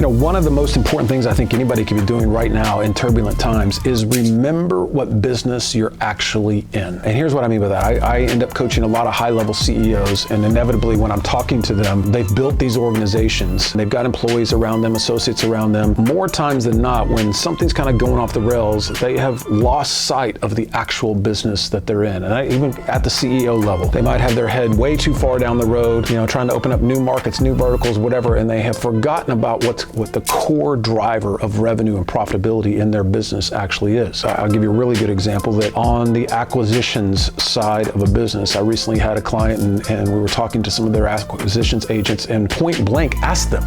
One of the most important things I think anybody can be doing right now in turbulent times is remember what business you're actually in. And here's what I mean by that. I end up coaching a lot of high-level CEOs, and inevitably when I'm talking to them, they've built these organizations. They've got employees around them, associates around them. More times than not, when something's kind of going off the rails, they have lost sight of the actual business that they're in. And even at the CEO level, they might have their head way too far down the road, trying to open up new markets, new verticals, whatever, and they have forgotten about what the core driver of revenue and profitability in their business actually is. I'll give you a really good example that on the acquisitions side of a business, I recently had a client and we were talking to some of their acquisitions agents and point blank asked them,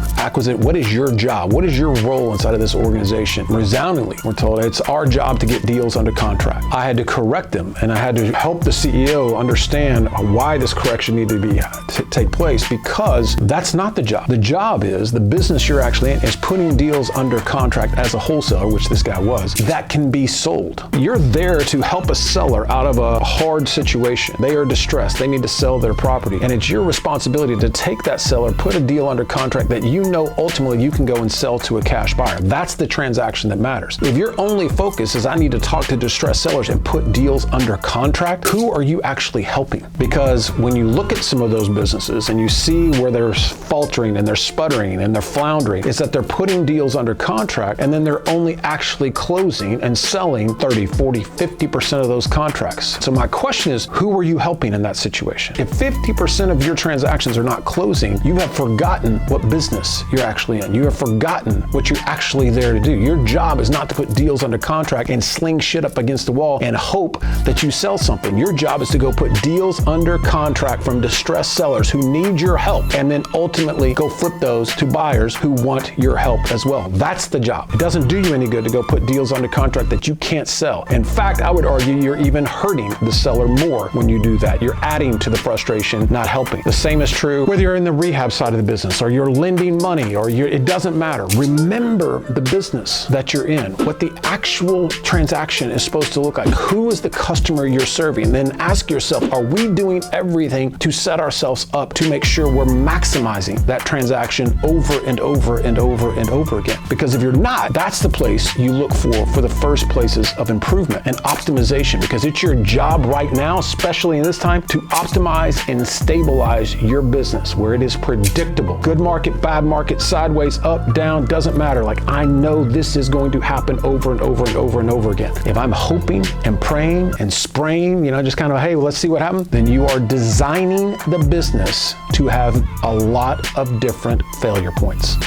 what is your job? What is your role inside of this organization? Resoundingly, we're told it's our job to get deals under contract. I had to correct them and I had to help the CEO understand why this correction needed to take place, because that's not the job. The job is, the business you're actually in is putting deals under contract as a wholesaler, which this guy was, that can be sold. You're there to help a seller out of a hard situation. They are distressed. They need to sell their property. And it's your responsibility to take that seller, put a deal under contract that ultimately you can go and sell to a cash buyer. That's the transaction that matters. If your only focus is I need to talk to distressed sellers and put deals under contract, who are you actually helping? Because when you look at some of those businesses and you see where they're faltering and they're sputtering and they're floundering, it's that they're putting deals under contract and then they're only actually closing and selling 30, 40, 50% of those contracts. So my question is, who are you helping in that situation? If 50% of your transactions are not closing, you have forgotten what business you're actually in. You have forgotten what you're actually there to do. Your job is not to put deals under contract and sling shit up against the wall and hope that you sell something. Your job is to go put deals under contract from distressed sellers who need your help, and then ultimately go flip those to buyers who want your help as well. That's the job. It doesn't do you any good to go put deals under contract that you can't sell. In fact, I would argue you're even hurting the seller more when you do that. You're adding to the frustration, not helping. The same is true whether you're in the rehab side of the business or you're lending money or it doesn't matter. Remember the business that you're in, what the actual transaction is supposed to look like. Who is the customer you're serving? Then ask yourself, are we doing everything to set ourselves up to make sure we're maximizing that transaction over and over and over and over again? Because if you're not, that's the place you look for the first places of improvement and optimization, because it's your job right now, especially in this time, to optimize and stabilize your business where it is predictable. Good market, bad market, sideways, up, down, doesn't matter. Like, I know this is going to happen over and over and over and over again. If I'm hoping and praying and spraying, just kind of, hey, let's see what happens, then you are designing the business to have a lot of different failure points.